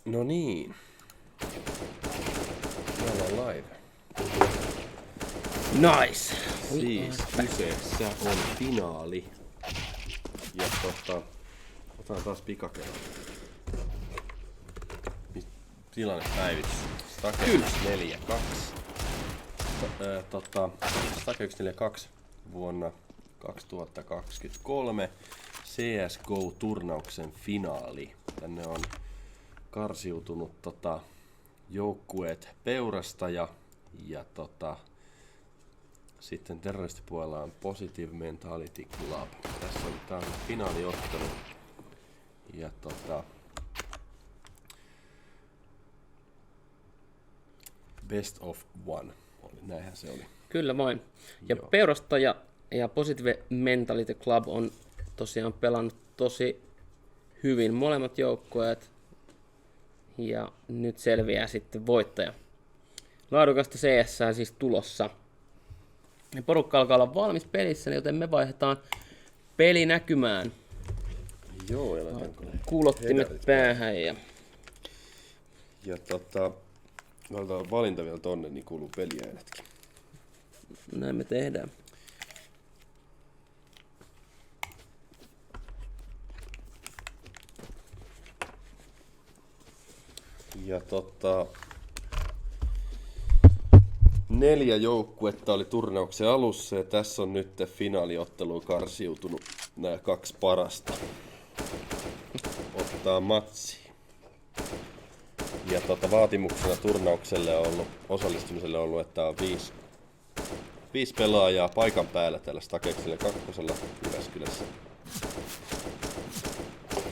No niin. Me ollaan live. Nice! Siis kyseessä on finaali. Ja otetaan taas pikakello. Tilanne päivitys. Stake 142. Stake 142 vuonna 2023 CSGO-turnauksen finaali. Tänne on karsiutunut joukkueet Peurasta ja sitten terroristipuolella on Positive Mentality Club. Tässä on tää finaaliottelu. Ja best of one. Näinhän se oli. Kyllä vain. Ja Joo. Peurasta ja Positive Mentality Club on tosiaan pelannut tosi hyvin molemmat joukkueet. Ja nyt selviää sitten voittaja. Laadukasta CS siis tulossa. Ja porukka alkaa olla valmis pelissä, joten me vaihdetaan pelinäkymään. Joo, ja laitaanko Kuulottimet päähän ja laitetaan valinta vielä tonne, niin kuuluu peliäänetkin. näin me tehdään. Ja 4 joukkuetta oli turnauksen alussa ja tässä on nyt finaaliotteluun karsiutunut nämä 2 parasta. Ottaa matsi. Ja vaatimuksena turnaukselle on ollut, osallistumiselle on ollut, että on 5 pelaajaa paikan päällä tällä Stakekselle 2. Jyväskylässä.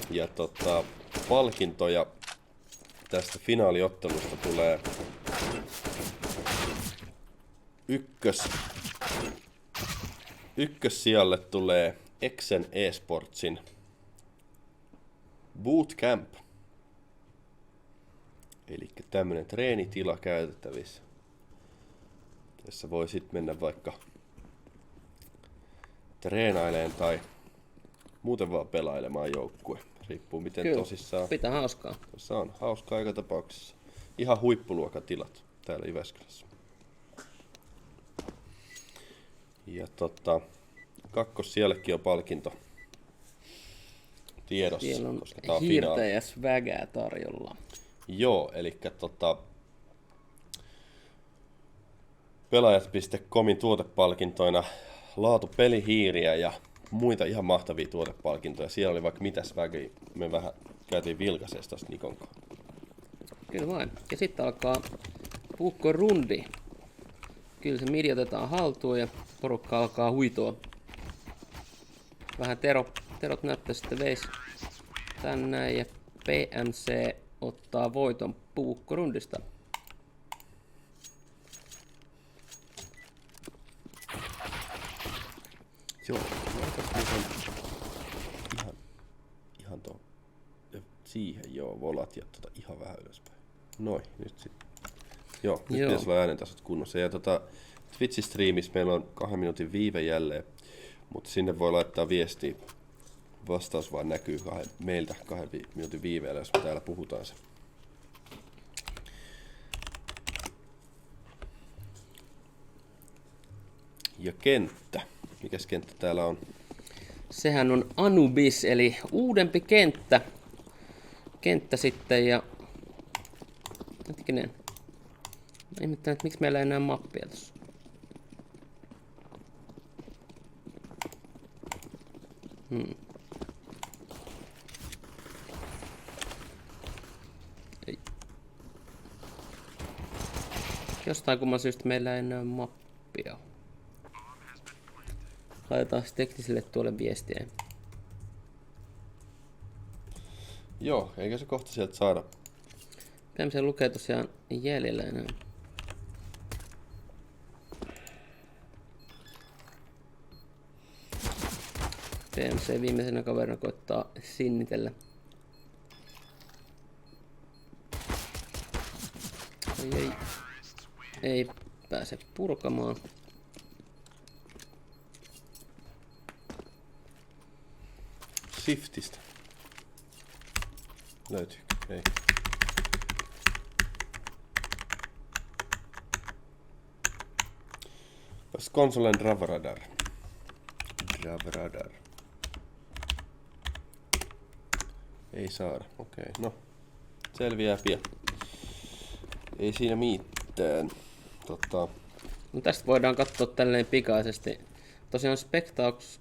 Ja palkintoja tästä finaaliottelusta tulee ykkössijalle tulee Exen eSportsin Bootcamp. Eli tämmönen treenitila käytettävissä. Tässä voi sitten mennä vaikka treenaileen tai muuten vaan pelailemaan joukkue. Riippuu miten Kyllä, tosissaan. pitää hauskaa. Tässä on hauskaa aika tapauksessa. Ihan huippuluokan tilat täällä Jyväskylässä. Ja kakkossiellekin on palkinto tiedossa. Siellä on koska tää on hiirtä finaali. ja svägää tarjolla. Joo, eli pelaajat.comin tuotepalkintoina laatu pelihiiriä ja muita ihan mahtavia tuotepalkintoja. Siellä oli vaikka mitäs väkeä. Me vähän käytiin vilkaisesta tosta Nikon kanssa. Kyllä vain. Ja sitten alkaa puukkorundi. Kyllä se midi otetaan haltuun ja porukka alkaa huitoa. Vähän terot näyttää sitten veis tänne ja PMC ottaa voiton puukkorundista. Joo, ihan tuon. Siihen joo, volat ja ihan vähän ylöspäin. Noin, nyt sitten. Joo, nyt Joo. pitäisi olla äänentasot kunnossa. Ja Twitch-striimissä meillä on 2 minuutin viive jälleen, mutta sinne voi laittaa viestiä. Vastaus vaan näkyy meiltä 2 minuutin viiveellä, jos me täällä puhutaan se. Ja kenttä. Mikäs kenttä täällä on? Sehän on Anubis, eli uudempi kenttä. Kenttä sitten ja... Hetkinen. Ihmettelen, että miksi meillä ei enää mappia tossa. Ei. Jostain kumman syystä meillä ei enää mappia. Laitetaan tekniselle tuolle viestiä. Joo, eikä se kohta sieltä saada. PMC lukee tosiaan jäljellä enää. PMC viimeisenä kaverina koittaa sinnitellä. Ei pääse purkamaan. Shiftistä. Löytyykö? Ei. Konsolen Dravradar. Dravradar. Ei saada, okei. No, selviää pian. Ei siinä mitään. No tästä voidaan katsoa tälleen pikaisesti. Tosiaan Spectax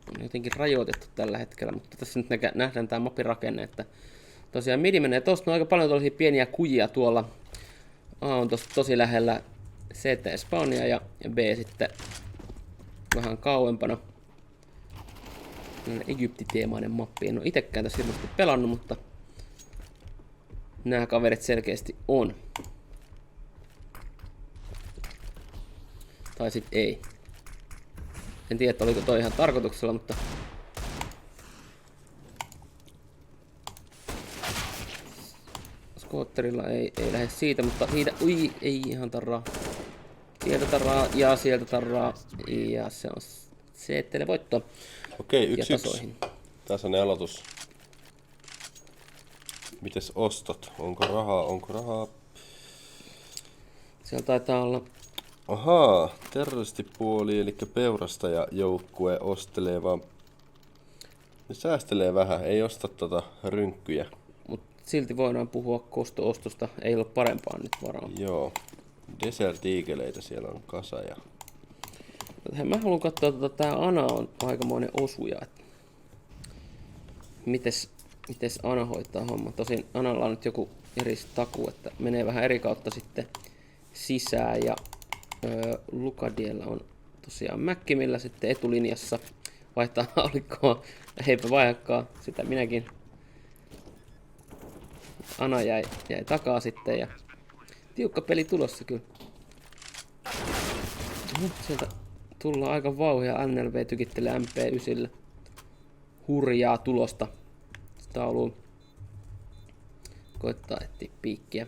on jotenkin rajoitettu tällä hetkellä, mutta tässä nyt nähdään tämä mapin rakenne, että tosiaan midi menee tosta, on aika paljon tällaisia pieniä kujia tuolla. A on tosi lähellä CT spawnia ja B sitten vähän kauempana. Egypti-teemainen mappi. En ole itekään tässä hirveästi pelannut, mutta nämä kaverit selkeästi on. Tai sit ei. En tiedä, oliko toi ihan tarkoituksella, mutta skootterilla ei lähde siitä, mutta siitä, ei ihan tarraa. Sieltä tarraa ja sieltä tarraa ja se on CT:lle voitto. Okei, 1-1. Tasainen aloitus. Mites ostot? Onko rahaa? Siellä taitaa olla. Ahaa, terroristipuoli, eli peurastajajoukkue ostelee vaan. Ne säästelee vähän, ei osta rynkkyjä. Mutta silti voidaan puhua kosto-ostosta, ei ole parempaa nyt varaa. Joo, Desert Eagleitä siellä on kasa ja. Mä haluan katsoa, tää Ana on aikamoinen osuja. Mites Ana hoitaa homma? Tosin Analla on nyt joku eri takuu, että menee vähän eri kautta sitten sisään. Ja Lukadiella on tosiaan Mäkki, millä sitten etulinjassa vaihtaa haulikkoa. Eipä vaihdakaan, sitä minäkin. Ana jäi takaa sitten ja tiukka peli tulossa kyllä. Sieltä tullaan aika vauhia, NLV tykittelee MP9. Hurjaa tulosta tauluun. Koittaa etsiä piikkiä.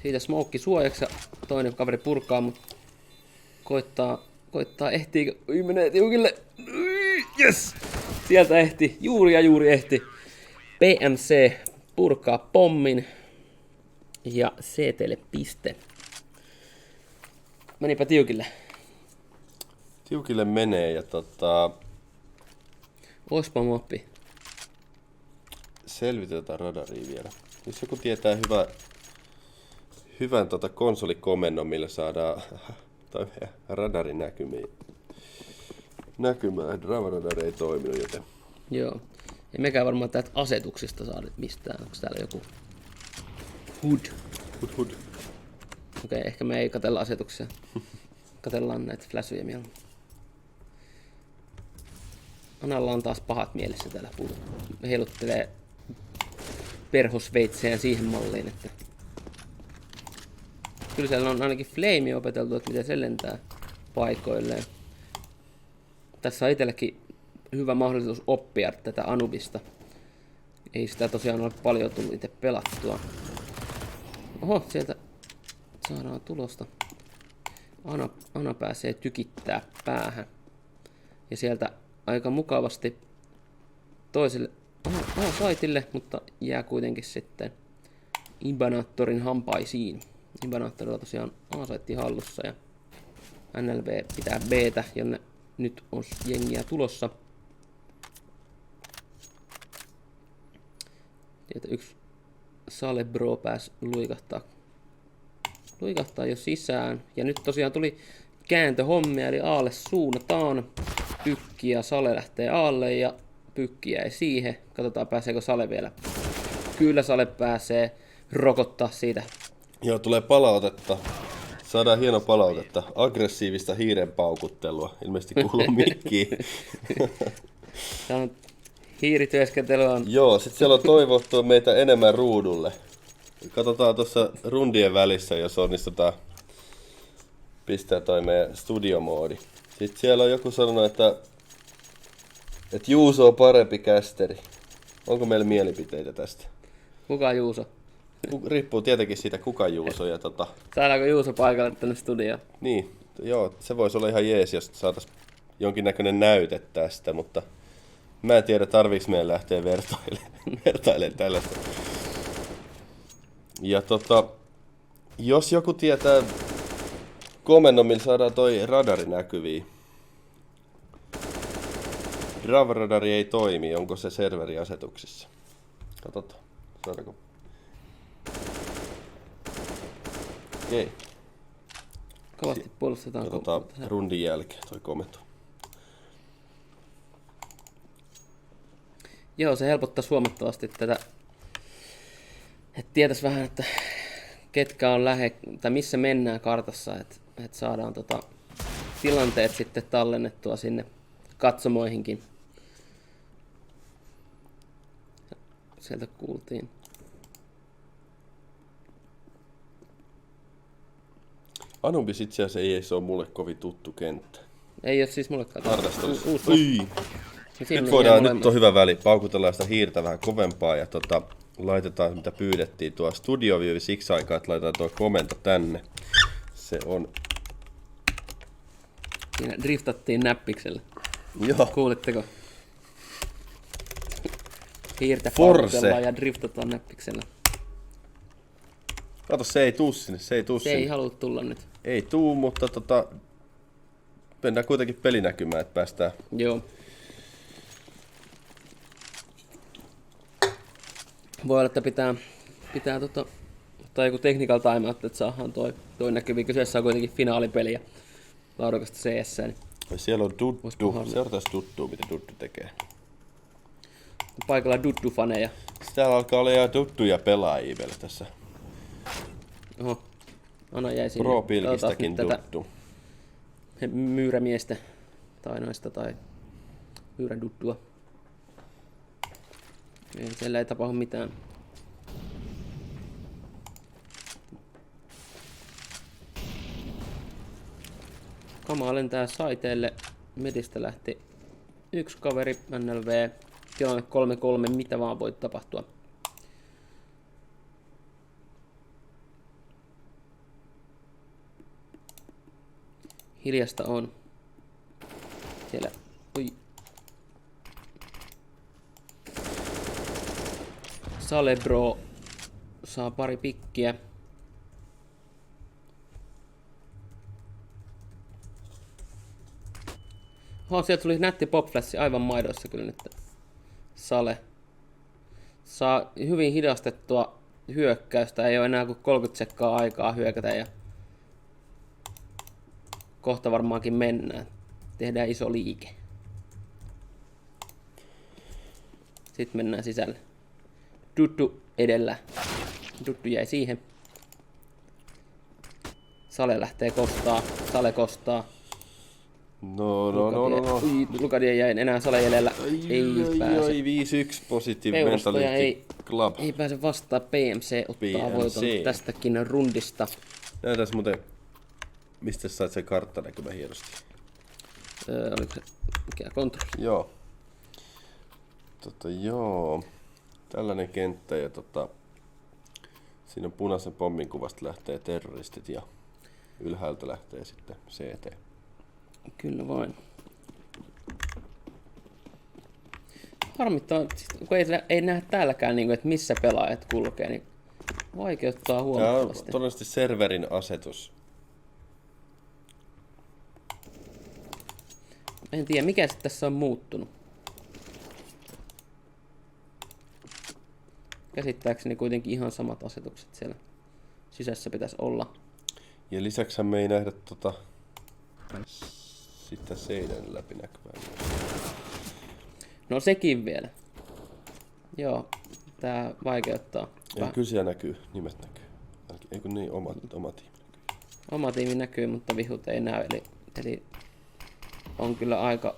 Siitä smoke suojaksi ja toinen kaveri purkaa, mutta koittaa ehtiikö. Menee tiukille. Yes! Sieltä ehti, juuri ehti. PMC purkaa pommin ja CT:lle piste. Menipä tiukille. Tiukille menee ja Ospa moppi. selvitetään radaria vielä. Jos joku tietää hyvän konsolikomennon, millä saadaan radarin näkymään. Dravradar ei toiminut, joten. Joo. Ei mekään varmaan täältä asetuksista saada mistään. Onko täällä joku HUD? Okei, ehkä me ei katella asetuksia. Katellaan näitä flashuja mieluummin. Analla on taas pahat mielessä täällä. Heiluttelee perhosveitsejään siihen malliin, että kyllä siellä on ainakin flame opeteltu, että miten se lentää paikoilleen. Tässä on itselläkin hyvä mahdollisuus oppia tätä Anubista. Ei sitä tosiaan ole paljon tullut itse pelattua. Oho, sieltä saadaan tulosta. Ana pääsee tykittää päähän. Ja sieltä aika mukavasti toiselle saitille, mutta jää kuitenkin sitten Ibanaattorin hampaisiin. Ibanaattorilla tosiaan A-saitti hallussa ja NLV pitää B:tä, jonne nyt on jengiä tulossa. Sieltä yksi Salebro pääsi luikahtaa jo sisään. Ja nyt tosiaan tuli kääntöhommia, eli Aalle suunnataan. Pykki ja Sale lähtee Aalle ja Pykki jäi siihen. Katsotaan pääseekö Sale vielä. Kyllä Sale pääsee rokottaa siitä. Joo, tulee palautetta. Saadaan hieno palautetta. Aggressiivista hiiren paukuttelua. Ilmeisesti kuuluu mikkiin. Tämä on hiirityöskentelyä on. Joo, sit siellä on toivottu meitä enemmän ruudulle. Katsotaan tuossa rundien välissä, jos onnistutaan pistää toi meidän studiomoodi. Sitten siellä on joku sanonut, että Juuso on parempi kästeri. Onko meillä mielipiteitä tästä? Kuka Juuso? Riippuu tietenkin siitä, kuka Juuso. Ja Saadaanko Juuso paikalle tänne studioon? Niin, joo, se voisi olla ihan jees, jos saataisiin jonkinnäköinen näyte tästä, mutta mä en tiedä, tarviiko meidän lähteä vertailemaan tällaista. Ja jos joku tietää komennon, millä saadaan toi radari näkyviin. Drav-radari ei toimi, onko se serveriasetuksissa? Katsotaan, saadaanko. Okei. Kovasti puolustetaan. Katsotaan rundin jälkeen toi komento. Joo, se helpottaisi huomattavasti tätä, että tietäisi vähän, että ketkä on tai missä mennään kartassa, että saadaan tilanteet sitten tallennettua sinne katsomoihinkin. Sieltä kuultiin. Anubis itse asiassa ei se ole mulle kovin tuttu kenttä. Ei ole siis mullekaan. Nyt on hyvä väli. Paukutellaan sitä hiirtä vähän kovempaa ja laitetaan mitä pyydettiin tuo Studio View siksi aikaa, että laitetaan tuo komento tänne. Se on... Siinä driftattiin näppiksellä. Joo. Kuulitteko? Hiirtä Force. paukutellaan ja driftataan näppiksellä. Kato, se ei tuu sinne. Se ei halua tulla nyt. Ei tuu, mutta mennään kuitenkin pelinäkymään, että päästään. Joo. Voi olla, että pitää tai joku technical timeout, että saadaan toi näkyviin. Kyseessä on kuitenkin finaalipeli ja laadukasta CS. Niin siellä on Duddu. Seurataan Duddua, mitä Duddu tekee. Paikalla Duddu-faneja. Täällä alkaa olla jo Dudduja pelaajia vielä tässä. Oho. Ana jäi sinne. Pro-pilkistäkin Duddu. Myyrämiestä tai noista tai myyräduddua. Siellä ei tapahdu mitään. Kamaa lentää saiteelle. Medistä lähti yksi kaveri NLV. Tilanne 3-3, mitä vaan voi tapahtua. Hiljasta on. Siellä. Ui. Salebro saa pari pikkiä. Sieltä tuli nätti popflassi aivan maidoissa kyllä nyt. Sale. Saa hyvin hidastettua hyökkäystä. Ei ole enää kuin 30 sekkaa aikaa hyökätä ja kohta varmaankin mennään. Tehdään iso liike. Sitten mennään sisälle. Duddu edellä. Duddu jäi siihen. Sale lähtee kostaa. Sale kostaa. No. Lukadia jäi enää Sale jäljellä. Ei pääse. 5-1 Positive Mentality Club. Ei pääse vastaan. PMC ottaa voiton tästäkin rundista. Näytäis muuten, mistä sait sen karttanäkymän hienosti? Oliko se mikä kontrolli? Joo. Joo. Tällainen kenttä ja siinä on punaisen pommin kuvasta lähtee terroristit ja ylhäältä lähtee sitten CT. Kyllä vain. Harmittaa, kun ei nähdä täälläkään, että missä pelaajat kulkee, niin vaikeuttaa huomattavasti. Tämä on todennäköisesti serverin asetus. En tiedä, mikä se tässä on muuttunut. Käsittääkseni kuitenkin ihan samat asetukset siellä sisässä pitäisi olla. Ja lisäksi me ei nähdä sitä seinän läpinäkyvää. No sekin vielä. Joo, tää vaikeuttaa. Ei, kyllä siellä näkyy, nimet näkyy. Eikö niin, oma tiimi näkyy. Oma tiimi näkyy, mutta vihut ei näy, eli on kyllä aika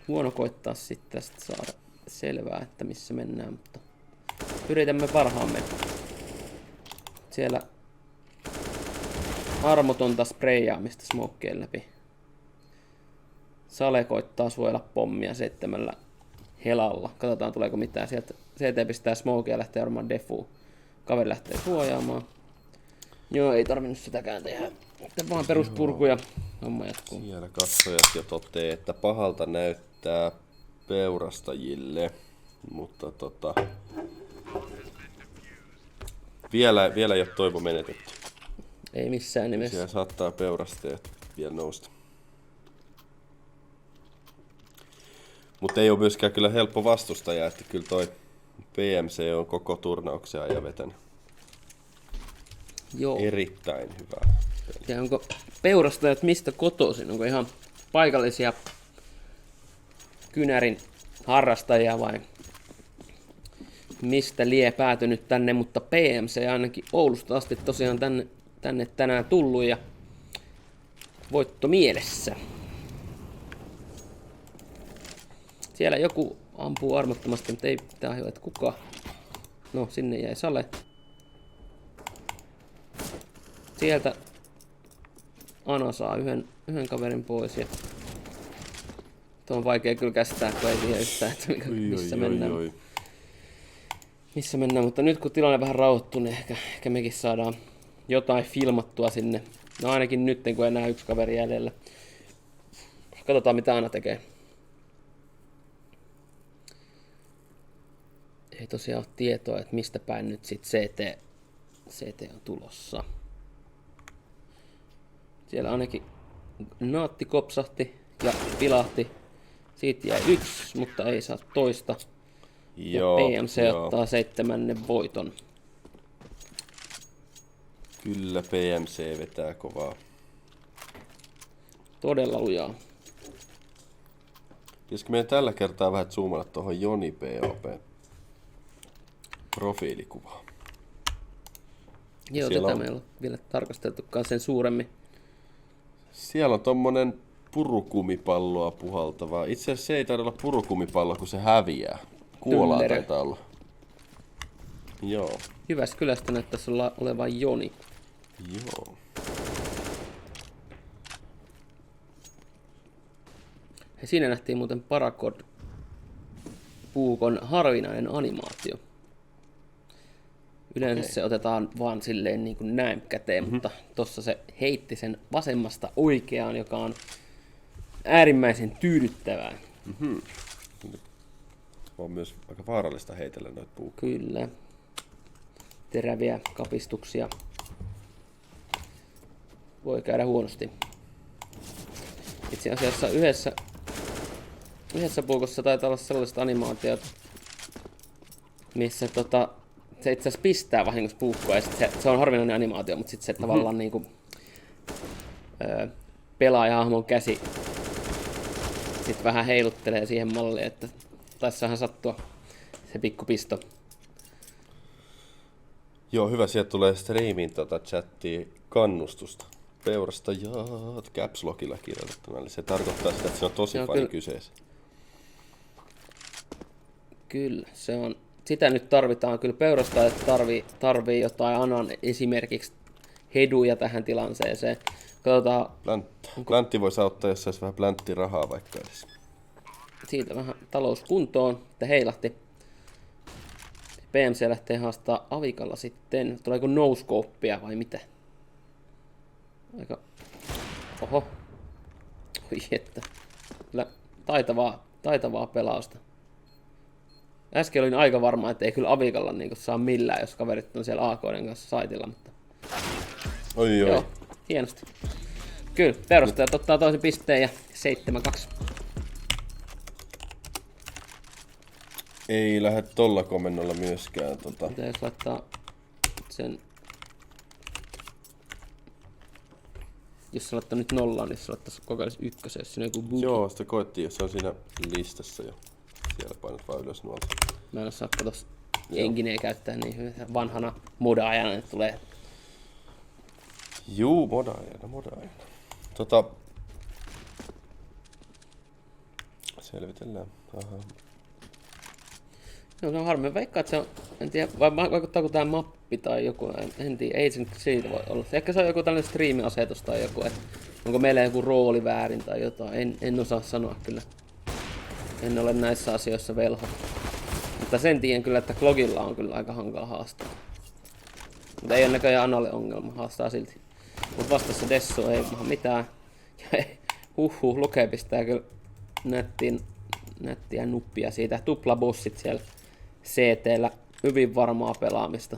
huono koittaa sitten tästä saada selvää, että missä mennään, mutta yritämme parhaamme. Siellä armotonta sprayjaamista smokeen läpi. Sale koittaa suojella pommia 7 helalla. Katsotaan tuleeko mitään. Sieltä CT pistää smokea ja lähtee varmaan defuun. Kaveri lähtee suojaamaan. Joo, ei tarvinnut sitäkään tehdä. Sitten vaan peruspurkuja. Homma jatkuu. Siellä katsojat jo totee, että pahalta näyttää peurastajille. Mutta vielä ei ole toivo menetetty. Ei missään nimessä. Siellä saattaa peurasteet vielä nousta. Mutta ei ole myöskään kyllä helppo vastustaja, että kyllä toi PMC on koko turnauksen ajan vetänyt. Joo. Erittäin hyvää. Ja onko peurastajat mistä kotoisin? Onko ihan paikallisia kynärin harrastajia vai mistä lie päätynyt tänne? Mutta PMC ainakin Oulusta asti tosiaan tänne tänään tullut ja voitto mielessä. Siellä joku ampuu armottomasti, mutta ei pitää hyvä, että kuka. No, sinne jäi Sale. Sieltä Ana saa yhden kaverin pois. Ja tuo on vaikea kyllä käsittää, kun ei tiedä yhtään, että missä mennään. Missä mennään, mutta nyt kun tilanne vähän rauhoittuu, niin ehkä mekin saadaan jotain filmattua sinne. No ainakin nyt, kun enää yksi kaveri jäljellä. Katsotaan, mitä Ana tekee. Ei tosiaan ole tietoa, että mistä päin nyt sit CT on tulossa. Siellä ainakin naatti kopsahti ja pilahti. Siitä jäi yksi, mutta ei saa toista. Joo, ja PMC ottaa 7. voiton. Kyllä PMC vetää kovaa. Todella lujaa. Pitäisikö meidän tällä kertaa vähän zoomata tuohon Joni POP profiilikuvaan? Joo, Siellä tätä on... me ei ole vielä tarkasteltukaan sen suuremmin. Siellä on tommonen purukumipalloa puhaltava. Itse asiassa se ei taida olla purukumipallo, kun se häviää. Kuolaa Tyllerö. taitaa olla. Joo. Jyväskylästä näyttäisi olevan Joni. Joo. Ja siinä nähtiin muuten Paracod puukon harvinainen animaatio. Yleensä se otetaan vaan silleen niin kuin näin käteen, mutta tossa se heitti sen vasemmasta oikeaan, joka on äärimmäisen tyydyttävää. On myös aika vaarallista heitellä noita puukkoja. Kyllä. Teräviä kapistuksia. Voi käydä huonosti. Itse asiassa yhdessä puukossa taitaa olla sellaiset animaatiot, missä se itse asiassa pistää vahingossa puukkoa ja se on harvinainen animaatio, mutta sitten se tavallaan niinku, pelaajahahmon käsi sitten vähän heiluttelee siihen malliin, että taissahan sattua se pikku pisto. Joo, hyvä, sieltä tulee striimiin chattiin kannustusta. Peurastajat caps lockilla kirjoitettuna, eli se tarkoittaa sitä, että se on tosi Joo, fani kyllä. kyseessä. Kyllä, se on. Sitä nyt tarvitaan. Kyllä peurastajat tarvii jotain Anan esimerkiksi heduja tähän tilanteeseen. Katsotaan, Pläntti voisi auttaa, jos saisi vähän plänttirahaa vaikka edes. siitä vähän talouskuntoon, että heilahti. PMC lähtee haastaa Avikalla sitten. Tuleeko no-scopea vai mitä? Aika... Oho. Oi että. Kyllä taitavaa pelausta. Äsken olin aika varma, että ei kyllä Avikalla niin saa millään, jos kaverit on siellä AK:n kanssa saitilla, mutta... Oi. Joo, hienosti. Kyllä, perustajat ottaa toisen pisteen ja 7-2. Ei lähde tolla komennolla myöskään. Mitä jos laittaa sen... Jos sä laittaa nyt nollaan, niin se laittaisi kokeilisi ykkösen, jos siinä on joku bug. Joo, sitä koettiin, jos se on siinä listassa jo. Siellä painat vaan ylös nuolta. Mä en osaa katos engineä käyttää niin hyvin vanhana modaajana, että tulee... Juu, modaajana. Selvitellään. Aha. Joo, se on harmi. Veikkaan, että se on... En tiedä, vai vaikuttaako tää mappi tai joku, en tiedä, ei se nyt siitä voi olla. Ehkä se on joku tällainen striimiasetus tai joku, että onko meillä joku rooli väärin tai jotain, en osaa sanoa kyllä. En ole näissä asioissa velho. Mutta sen tiedän kyllä, että Klogilla on kyllä aika hankala haastaa. Mutta ei ole näköjään Analle ongelma, haastaa silti. Mutta vastassa Dessu ei maha mitään. Ja Luke pistää kyllä nättiä nuppia siitä. Tuplabossit siellä CT:llä. Hyvin varmaa pelaamista.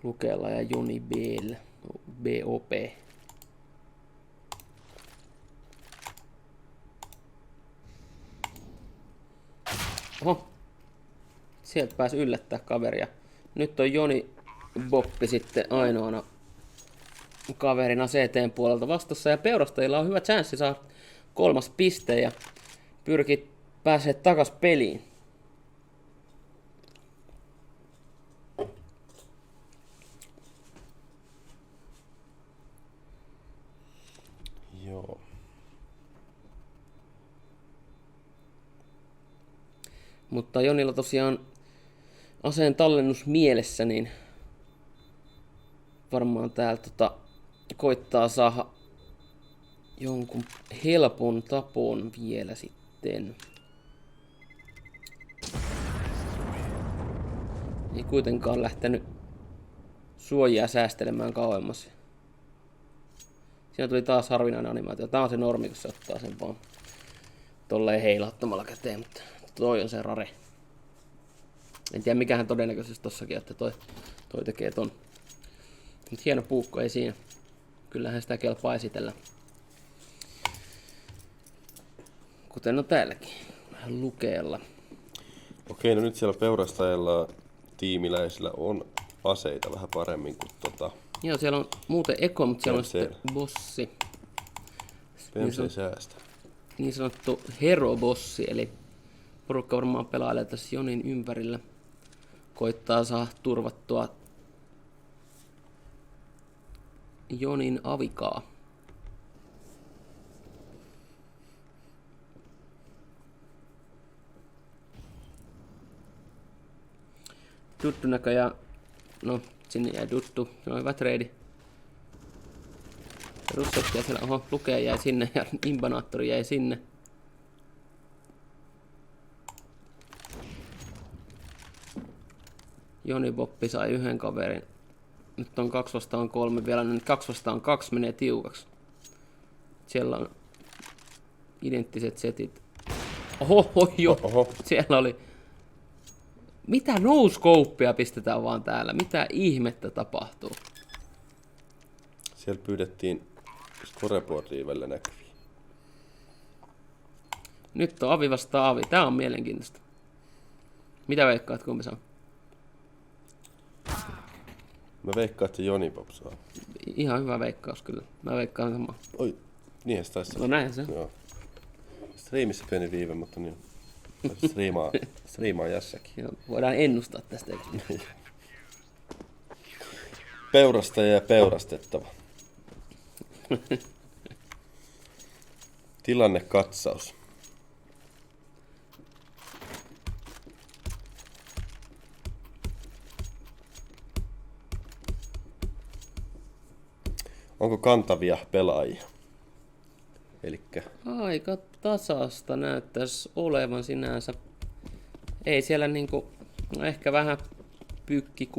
Lukeella ja Joni B:llä. BOP. Oho. Sieltä pääsi yllättää kaveria. Nyt on Joni Boppi sitten ainoana kaverina CT:n puolelta vastassa. Ja peurastajilla on hyvä chanssi saada 3. piste ja pyrkii pääsee takas peliin. Joo. Mutta Jonilla tosiaan aseen tallennus mielessä, niin varmaan täältä koittaa saada jonkun helpon tapon vielä sitten. Ei kuitenkaan lähtenyt suojia säästelemään kauemmas. Siinä tuli taas harvinainen animaatio. Tää on se normi, kun se ottaa sen vaan tolleen heilauttamalla käteen, mutta toi on se rare. En tiedä mikähän todennäköisesti tossakin, että toi tekee ton. Mut hieno puukko, ei siinä. Kyllähän sitä kelpaa esitellä. Kuten on täälläkin. Vähän Lukeella. Okei, no nyt siellä peurastajalla tiimiläisillä on aseita vähän paremmin kuin Joo, siellä on muuten Eko, mutta siellä on PMC. sitten bossi. PMC säästä. Niin sanottu hero-bossi, eli porukka varmaan pelailee tässä Jonin ympärillä. Koittaa saada turvattua Jonin avikaa. Duttu näköjään, no sinne jäi Duttu, se on hyvä treidi. Russettia siellä, oho, Lukee jäi sinne ja Imbanaattori jäi sinne. Joni Boppi sai yhden kaverin. Nyt on 2 vastaan 3 vielä, nyt 2 vastaan 2 menee tiukaksi. Siellä on identtiset setit. Oho, Oho. siellä oli. Mitä no-scopea pistetään vaan täällä? Mitä ihmettä tapahtuu? Siellä pyydettiin scoreboardia välillä näkyviin. Nyt on Avi vastaan Avi. Tää on mielenkiintoista. Mitä veikkaat, kumpi saa? Mä veikkaan, että Joni Bob saa. Ihan hyvä veikkaus kyllä. Mä veikkaan samaa. Oi, niinhän se taisi. No näin se. Joo. Striimissä pieni viive, mutta niin. Striimaa jässäkin. Joo, voidaan ennustaa tästä. Peurastaja ja peurastettava. Tilannekatsaus. Onko kantavia pelaajia? Elikkä Aika tasasta näyttäisi olevan sinänsä. Ei siellä niinku, no ehkä vähän pykki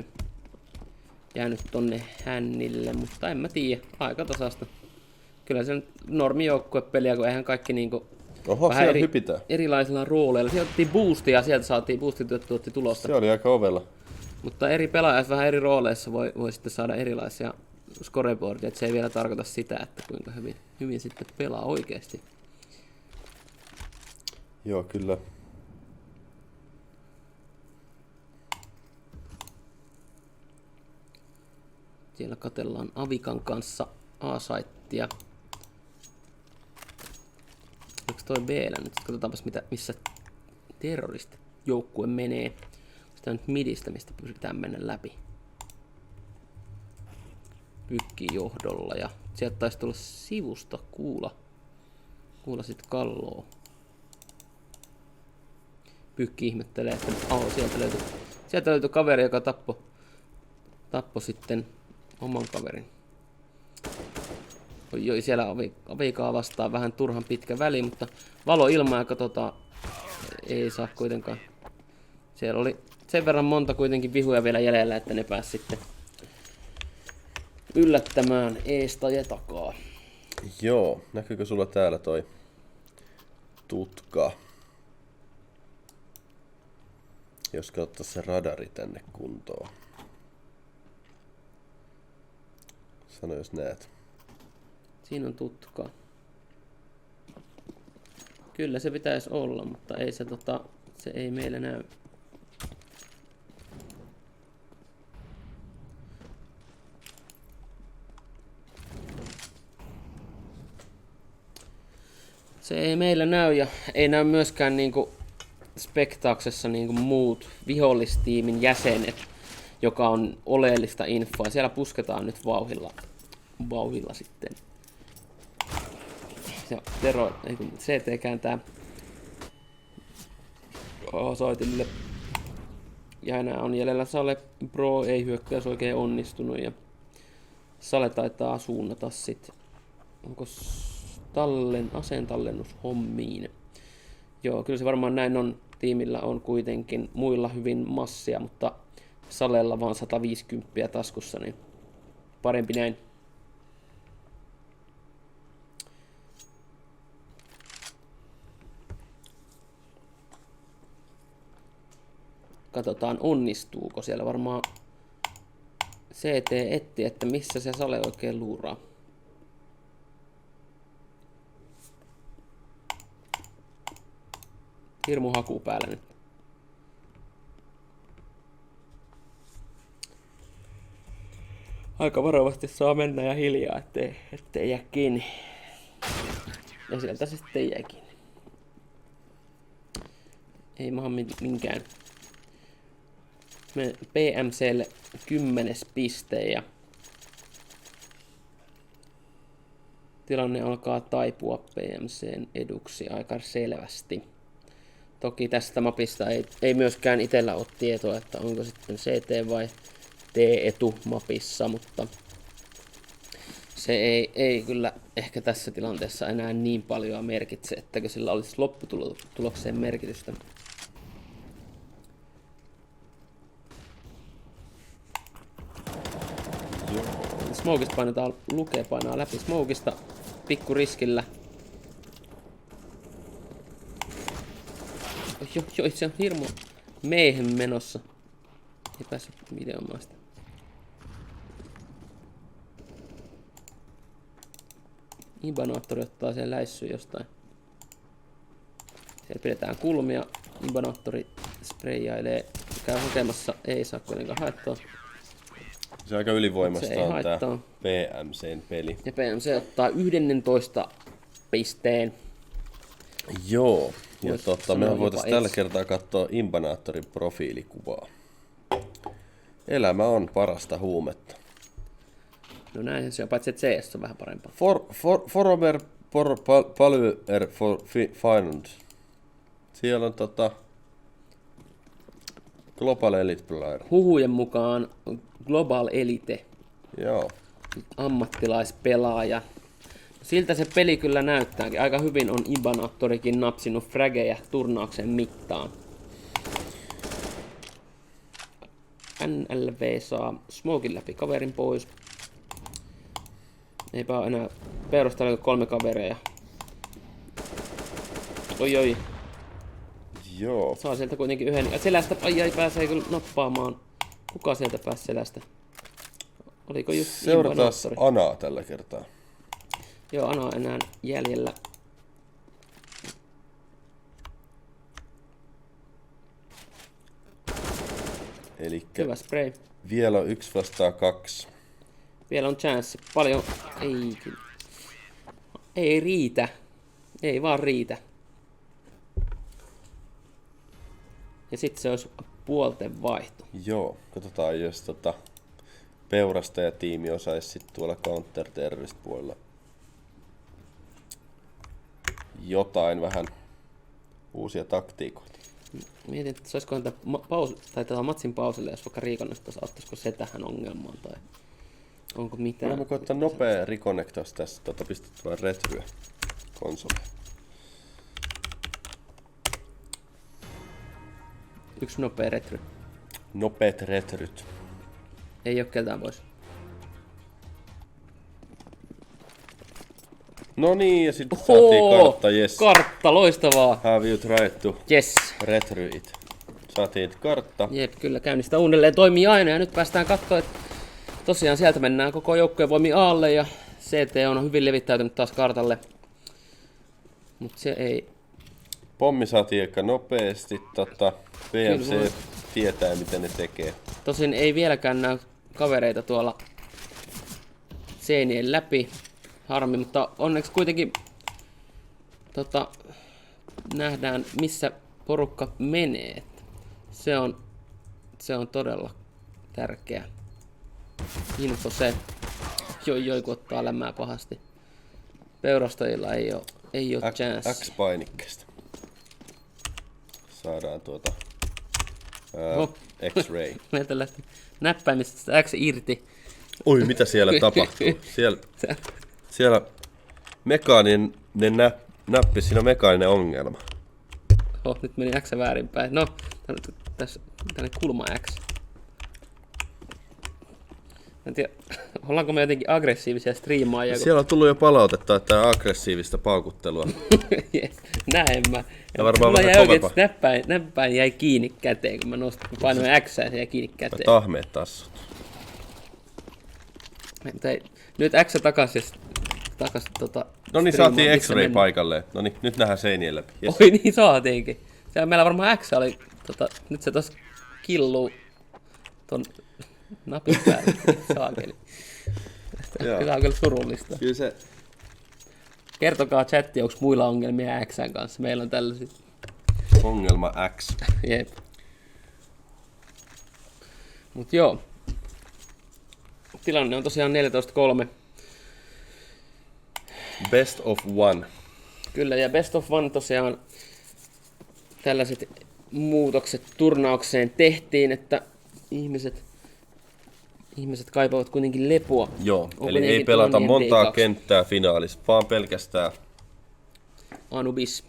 6-9 jäänyt tonne hännille, mutta en mä tiedä, aika tasasta. Kyllä se on normijoukkuepeliä, kun eihän kaikki niinku oho, vähän siellä hypitään. erilaisilla rooleilla. Sieltä otettiin boostia ja sieltä saatiin tuotti tulosta. Se oli aika ovella. Mutta eri pelaajat vähän eri rooleissa voi sitten saada erilaisia scoreboardia, että se ei vielä tarkoita sitä, että kuinka hyvin sitten pelaa oikeasti. Joo, kyllä. Siellä katellaan Avikan kanssa A-saittia. Onko toi B-llä nyt? Katsotaanpas missä terroristijoukkue menee. Sitä nyt midistä, mistä pyritään mennä läpi. Pykki johdolla ja sieltä taisi tulla sivusta kuulla sit Kalloo. Pykki ihmettelee, että sieltä löytyi kaveri, joka tappoi sitten oman kaverin. Oi, siellä Avikaa vastaan vähän turhan pitkä väli, mutta valo ilmaa ja katsotaan, ei saa kuitenkaan. Siellä oli sen verran monta kuitenkin vihuja vielä jäljellä, että ne pääsi sitten yllättämään eesta ja takaa. Joo, näkyykö sulla täällä toi tutka? Jos katsotaan se radari tänne kuntoon. Sano jos näet. Siinä on tutkaa. Kyllä se pitäisi olla, mutta ei se, se ei meillä näy. Se ei meillä näy ja ei näy myöskään niinku Spektaaksessa niinku muut vihollistiimin jäsenet, joka on oleellista infoa. Siellä pusketaan nyt vauhilla sitten. Ja CT kääntää soitille. Ja enää on jäljellä Sale. Pro ei hyökkäys oikein onnistunut ja Sale taitaa suunnata sit. Onko aseen tallennushommiin? Joo, kyllä se varmaan näin on. Tiimillä on kuitenkin muilla hyvin massia, mutta Salella vaan 150 taskussa, niin parempi näin. Katsotaan onnistuuko siellä varmaan CT etti, että missä se Sale oikein luuraa. Hirmu haku päällä nyt. Aika varovasti saa mennä ja hiljaa, ettei jää kiinni. Ja sieltä se sitten jää kiinni. Ei maha minkään. Me PMClle 10 piste ja tilanne alkaa taipua PMCn eduksi aika selvästi. Toki tästä mapista ei myöskään itsellä ole tietoa, että onko sitten CT vai T-etu mapissa, mutta se ei kyllä ehkä tässä tilanteessa enää niin paljon merkitse, että sillä olisi lopputulokseen merkitystä. Smokista painetaan lukea, painaa läpi smokista pikku riskillä. Joo, se on hirmu meihin menossa. Ei päässyt videomaan sitä. Ibanaattori ottaa sen läissyyn jostain. Siellä pidetään kulmia. Ibanaattori spreijailee. Käy hakemassa. Ei saa kuitenkaan haettua. Se aika ylivoimasta on haittaa. tää PMCn peli. Ja PMC ottaa 11 pisteen. Joo. Ja Jos mehän voitaisiin tällä kertaa katsoa Imbanaattorin profiilikuvaa. Elämä on parasta huumetta. No näin se on, paitsi että CS on vähän parempaa. Foromer Paluer for Finland. Siellä on Global Elite Player. Huhujen mukaan Global Elite. Joo. Ammattilaispelaaja. Siltä se peli kyllä näyttääkin. Aika hyvin on Ibanaattorikin napsinut fragejä turnauksen mittaan. NLV saa smokin läpi kaverin pois. Eipä ole enää perustella 3 kavereja. Oi. Joo. Saa sieltä kuitenkin yhden. Selästä ai pääsee kyllä nappaamaan. Kuka sieltä pääsi selästä? Oliko just seurataan Anaa tällä kertaa. Joo, Ana on enää jäljellä. Elikkä hyvä spray. Vielä on 1 vastaan 2. Vielä on chance. Paljon. Ei riitä. Ei vaan riitä. Ja sitten se olisi puolten vaihto. Joo, katsotaan jos peurastaja-tiimi osaisi sitten tuolla counter-terrorist-puolella jotain vähän uusia taktiikoita. Mietin, että saisikohan tätä matsin pausille, jos vaikka reconnectaisi, auttaisiko se tähän ongelmaan tai onko mitään. Mä koittaa nopea reconnectaus tässä, pistettävää retryä konsoleen. Yksi nopea retry. Nopeet retryt. Ei oo keltään pois. No niin, ja sitten saatiin kartta, yes. Kartta, loistavaa. Have you tried to yes. retry it? Saatiin kartta. Jep, kyllä käynnistä uudelleen toimii aina ja nyt päästään katsoa, että tosiaan sieltä mennään koko joukkojen voimin Aalle ja CT on hyvin levittäytynyt taas kartalle. Mut se ei... Pommi saatiin aika nopeasti, PMC Kyllä. tietää miten ne tekee. Tosin ei vieläkään näy kavereita tuolla seinien läpi. Harmi, mutta onneksi kuitenkin nähdään missä porukka menee. Se on todella tärkeä info se. Joi kun ottaa lämmää pahasti. Peurastajilla ei oo chance. X-painikkeesta. Saadaan X-ray. Meiltä lähti näppäimistä sitä X irti. Oi, mitä siellä tapahtuu? Siellä mekaaninen näppi, siinä on mekaaninen ongelma. Nyt meni X väärinpäin. No, tässä tänne kulma X. En tiedä, ollaanko me jotenkin aggressiivisia striimaajia? Siellä on tullut jo palautetta, että tämä aggressiivista paukuttelua. Näin mä. Ja varmaan Mulla vähän jäi oikein, kovempaa. että näppäin jäi kiinni käteen, kun mä painoin X ja se jäi kiinni käteen. Tahmeet tassut. Nyt X takas No niin, striimaan, saatiin missä X-ray mennään. paikalleen. No niin, nyt nähdään seinien läpi. Yes. Oi niin saatiinkin. Siellä meillä varmaan X oli, nyt se tos killuu ton napin päälle. Saakeli. Tämä on kyllä surullista. Kyllä se... Kertokaa chatti, onko muilla ongelmia Xn kanssa. Meillä on tällaisia. Ongelma X. Jep. Mut joo. Tilanne on tosiaan 14-3. Best of one. Kyllä, ja best of one tosiaan tällaiset muutokset turnaukseen tehtiin, että ihmiset kaipaavat kuitenkin lepoa. Joo, Onko eli ei nekin pelata tuonne montaa D2? kenttää finaalissa, vaan pelkästään Anubis.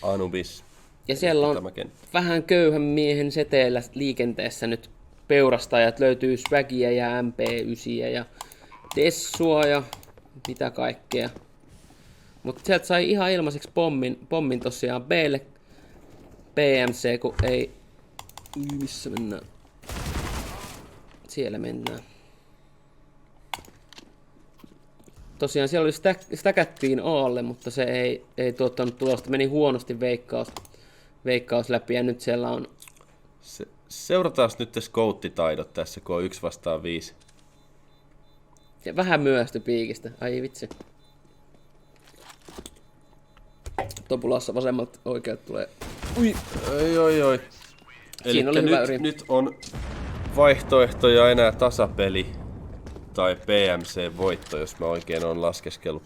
Anubis. Ja siellä on Tämä kenttä. vähän köyhän miehen seteellä liikenteessä nyt peurastajat. Löytyy Swagia ja MP9 ja Tessua ja mitä kaikkea. Mutta sieltä sai ihan ilmaiseksi pommin tosiaan B:lle PMC, kun ei... Missä mennään? Siellä mennään. Tosiaan siellä oli stäkättiin Aalle, mutta se ei tuottanut tulosta. Meni huonosti veikkaus läpi ja nyt siellä on... Seurataan nyt skouttitaidot tässä, kun on 1 vastaan 5. Ja vähän myöhästy piikistä. Ai vitsi. Topulassa vasemmalta oikealta tulee. Ui! Oi. Eli oli hyvä yritys. nyt on vaihtoehtoja enää tasapeli tai PMC-voitto, jos mä oikein olen laskeskellut.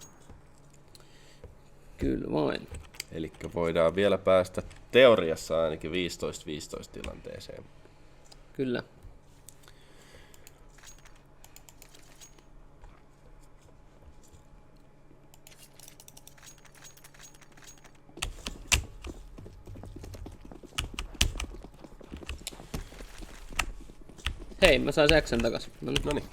Kyllä vain. Eli voidaan vielä päästä teoriassa ainakin 15-15 tilanteeseen. Kyllä. Hei, mä sain Xn takas. Noniin.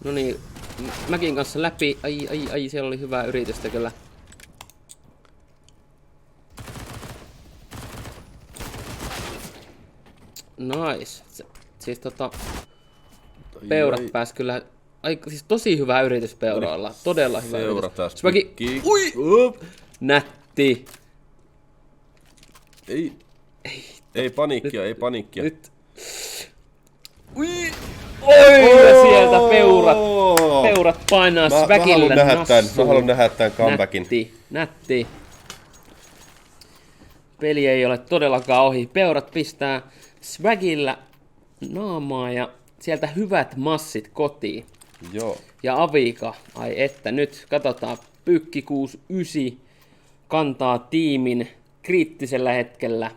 No niin, Mäkin kanssa läpi. Ai, siellä oli hyvää yritystä kyllä. Nice. Siis peurat pääs kyllä... Siis tosi hyvä yritys peuroilla. Todella hyvä Seurataan yritys. Mäkin... Ui! Nätti. Ei paniikkia. Nyt. Ui! Oi! Ja sieltä peurat painaa Swagille Mä haluan nähdä tän comebackin. Nätti. Peli ei ole todellakaan ohi. Peurat pistää Swagillä naamaa ja sieltä hyvät massit kotiin. Joo. Ja Avika, ai että nyt katsotaan, Pykki 69 kantaa tiimin kriittisellä hetkellä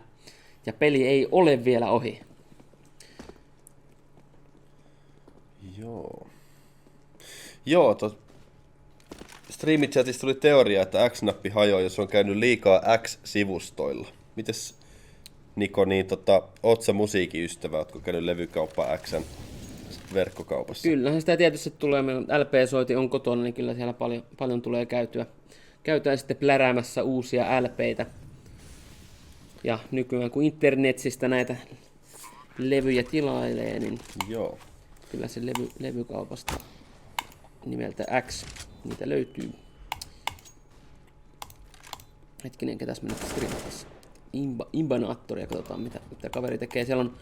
ja peli ei ole vielä ohi. Joo, Streamichatista tuli teoria, että X-nappi hajoaa, jos on käynyt liikaa X-sivustoilla. Mites Niko, niin oot sä musiikin ystävä, ootko käynyt levykauppa Xn verkkokaupassa? Kyllähän sitä tietysti tulee, meillä LP-soiti on kotona, niin kyllä siellä paljon tulee käytyä sitten pläräämässä uusia LPitä. Ja nykyään kun internetsistä näitä levyjä tilailee, niin Joo. kyllä se levykaupasta nimeltä X niitä löytyy. Hetkinen, ketäs me nyt striimatassa? Imbanaattoria, katsotaan mitä kaveri tekee. Siellä on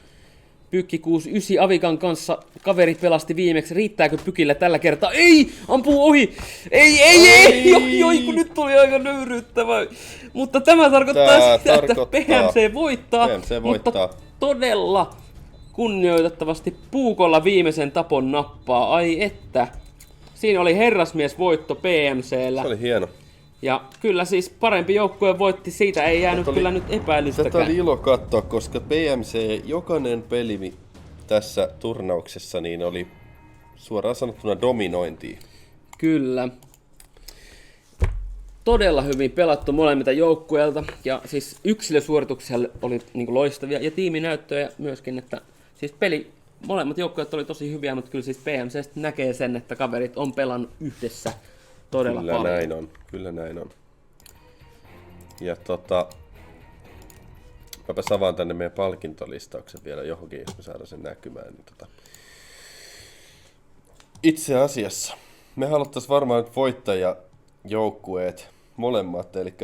Pykki 69 Avikan kanssa. Kaveri pelasti viimeksi. Riittääkö Pykillä tällä kertaa? Ei! Ampuu ohi! Ei! Joi, kun nyt tuli aika nöyryyttävä. Mutta tämä tarkoittaa sitä, että PMC voittaa. PMC voittaa. Mutta todella kunnioitettavasti Puukolla viimeisen tapon nappaa. Ai että. Siinä oli herrasmiesvoitto PMC:llä. Se oli hieno. Ja kyllä siis parempi joukkue voitti, siitä ei jäänyt kyllä nyt epäilystäkään. Tätä oli ilo katsoa, koska PMC jokainen peli tässä turnauksessa niin oli suoraan sanottuna dominointia. Kyllä. Todella hyvin pelattu molemmilta joukkueilta ja siis yksilösuorituksia oli niin kuin loistavia ja tiiminäyttöjä myöskin, että siis molemmat joukkueet oli tosi hyviä, mutta kyllä siis PMC näkee sen, että kaverit on pelannut yhdessä todella Kyllä paljon. näin on, kyllä näin on. Ja mäpä avaan tänne meidän palkintolistauksen vielä johonkin, jos me saadaan sen näkymään. Niin Itse asiassa me haluttais varmaan nyt voittajajoukkueet molemmat, eli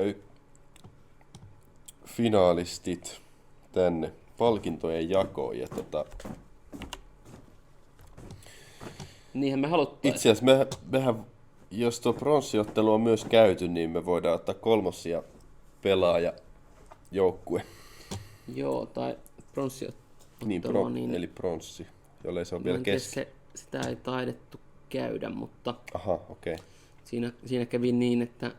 finaalistit tänne palkintojen jakoon. Ja Niinhän me haluttiin. itse asiassa mehän, jos tuo pronssiottelu on myös käyty, niin me voidaan ottaa kolmosia pelaajajoukkue. Joo, tai pronssiottelu. Niin, eli pronssi, jollei se on vielä kesken. Sitä ei taidettu käydä, mutta Aha, okei. Okay. siinä kävi niin, että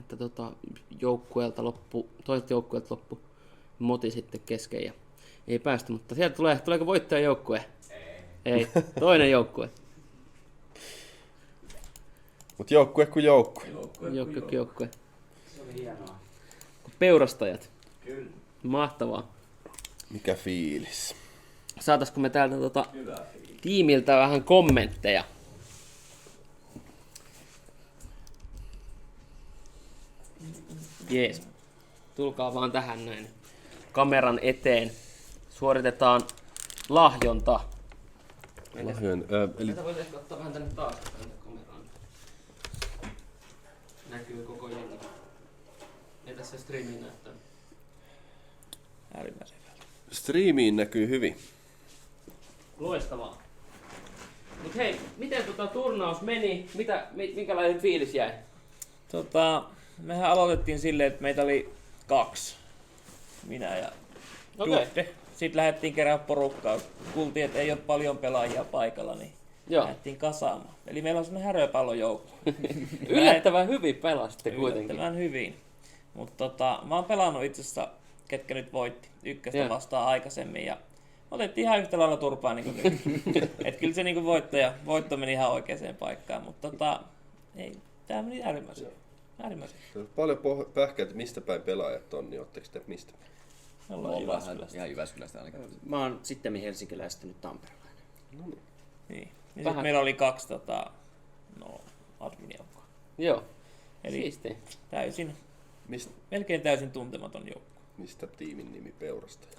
toiselta joukkueelta loppu moti sitten kesken ja ei päästy, mutta sieltä tuleeko voittajajoukkue? Ei, toinen joukkue. Mut joukkue kuin joukkue. Joukkue. Se oli hienoa. Peurastajat. Kyllä. Mahtavaa. Mikä fiilis? Saataisiko me täältä tiimiltä vähän kommentteja? Jees. Tulkaa vaan tähän näin kameran eteen. Suoritetaan lahjonta. Eli Tätä voisi ehkä ottaa vähän tänne taas tänne kameraan. Näkyy koko jengi. Ja tässä striimiin näyttää. Äärimmäisen hyvä. striimiin näkyy hyvin. Loistavaa. Mut hei, miten turnaus meni? Minkälainen fiilis jäi? Mehän aloitettiin silleen, että meitä oli 2. Minä ja Dutte. Sitten lähdettiin kerää porukkaa. Kuultiin, että ei ole paljon pelaajia paikalla, niin lähdettiin kasaamaan. Eli meillä on semmoinen häröpallojoukko. Yllättävän hyvin pelasitte kuitenkin. Yllättävän hyvin. Mutta mä oon pelannut itse asiassa, ketkä nyt voitti ykköstä vastaan aikaisemmin. Ja otettiin ihan yhtä lailla turpaa niin kuin nyt. Et kyllä se niin voitto meni ihan oikeaan paikkaan. Mutta ei, tää meni äärimmäisen. Paljon pähkäitä, mistä päin pelaajat on, niin ootteko te mistä päin? Me ollaan Jyväskylästä. Ihan Jyväskylästä ainakin. Mä oon sittemmin helsinkiläistä nyt tamperelainen. Niin. Ja sit meillä oli 2 admin-joukkoa. Joo. Eli siistiä. Melkein täysin tuntematon joukko. Mistä tiimin nimi Peurastaja?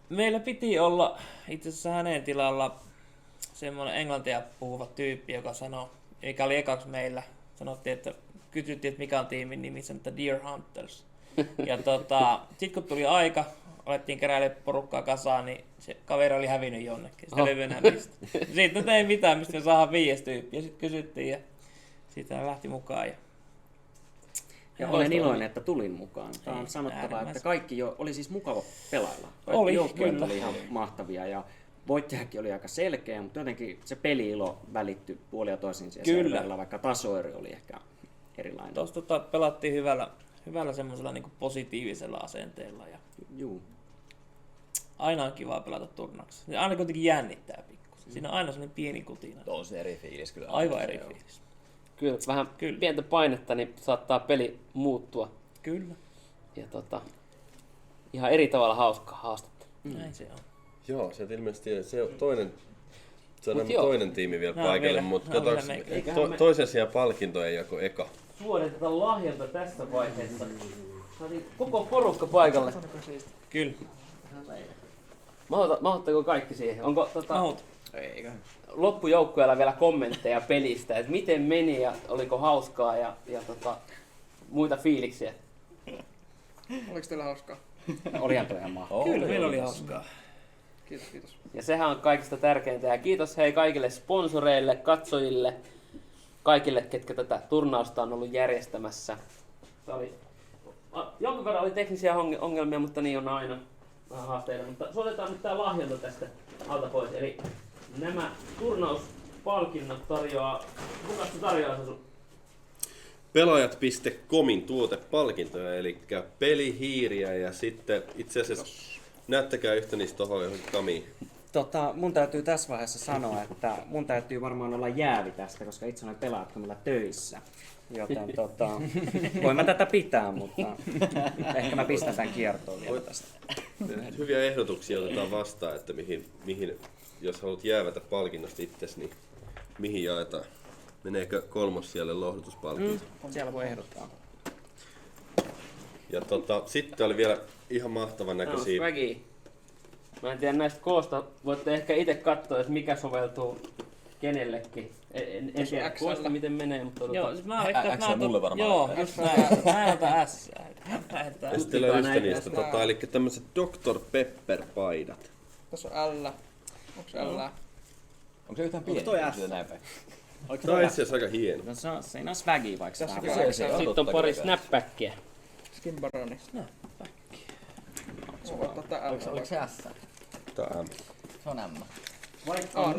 Meillä piti olla itse asiassa hänen tilalla semmoinen englantia puhuva tyyppi, mikä oli ekaksi meillä. Kysyttiin, että mikä on tiimin nimi, sanoi, että Deer Hunters. Ja sit kun tuli aika, alettiin keräilemään porukkaa kasaan, niin se kaveri oli hävinnyt jonnekin. Sitä levy enää mistä. Sitten ei mitään, mistä me saadaan 5 tyyppiä. Sitten kysyttiin ja siitä lähti mukaan. Ja olen iloinen, että tulin mukaan. Tämä on sanottava, että kaikki oli siis mukava pelailla. Oli, joukkueet kyllä. oli ihan mahtavia ja voittajakin oli aika selkeä, mutta jotenkin se peli-ilo välittyi puolin ja toisin siellä serverillä, vaikka tasoeri oli ehkä erilainen. Tuossa pelattiin hyvällä semmoisella niin positiivisella asenteella. Ja aina on kiva pelata turnauksessa. Se aina kuitenkin jännittää pikkusen. Siinä on aina semmoinen pieni kutina. Tosi eri fiilis kyllä. Aivan eri fiilis. Kyllä, vähän pientä painetta, niin saattaa peli muuttua. Kyllä. Ja ihan eri tavalla hauskaa haastetta. Näin se on. Joo, sieltä ilmeisesti se on toinen tiimi vielä paikalle, mutta toisen sijaan palkintojen jako eka. Suoritetaan lahjonta tässä vaiheessa. Saatiin koko porukka paikalle. Kyllä. Mahutteko kaikki siihen? Onko Mahut. Eikö? loppujoukkueella vielä kommentteja pelistä, että miten meni ja oliko hauskaa ja muita fiiliksiä? Oliko teillä hauskaa? Olihan toi ihan mahtavaa. Kyllä, meillä oli hauskaa. Kiitos, kiitos. Ja sehän on kaikista tärkeintä. Ja kiitos hei kaikille sponsoreille, katsojille, kaikille, ketkä tätä turnausta on ollut järjestämässä. Jonkun verran oli teknisiä ongelmia, mutta niin on aina vähän haasteita. Mutta suotetaan nyt tää lahjonta tästä alta pois. Eli nämä turnauspalkinnot tarjoaa... Kuka se tarjoaa se sun? Pelaajat.comin tuotepalkintoja, eli pelihiiriä ja sitten itse asiassa näyttäkää yhtä niistä tohon johonkin kamiin. Mun täytyy tässä vaiheessa sanoa, että mun täytyy varmaan olla jäävi tästä, koska itse olen pelaattomilla töissä. Joten voin mä tätä pitää, mutta ehkä mä pistän tämän kiertoon vielä tästä. Hyviä ehdotuksia otetaan vastaan, että mihin jos haluat jäävätä palkinnosta itsesi, niin mihin jaetaan? Meneekö kolmossijalle lohdutuspalkinto? Siellä voi ehdottaa. Ja sitten oli vielä ihan mahtavan näköisiä. Swaggy. Mä en tiedä näistä koosta. Voitte ehkä itse katsoa, että mikä soveltuu kenellekin. En tiedä koosta miten menee, mutta Joo, siis mä veikkaan, että X mulle varmaan. Joo, just näin. Mä otan S. Ja sitten löystä niistä, eli tämmöiset Dr. Pepper-paidat. Tässä on L. Onks L? Onko se yhtään pieni? Onko toi S? Kyllä näin päin. Tämä on itse asiassa aika hieno. No, se on swaggy vaikka se Tässä vähän on vaikea. se. sitten on pari snapbackia. Skin Baroni. Se voi ottaa tää L. Oliko se S? Tämä Se on M. Vaikka on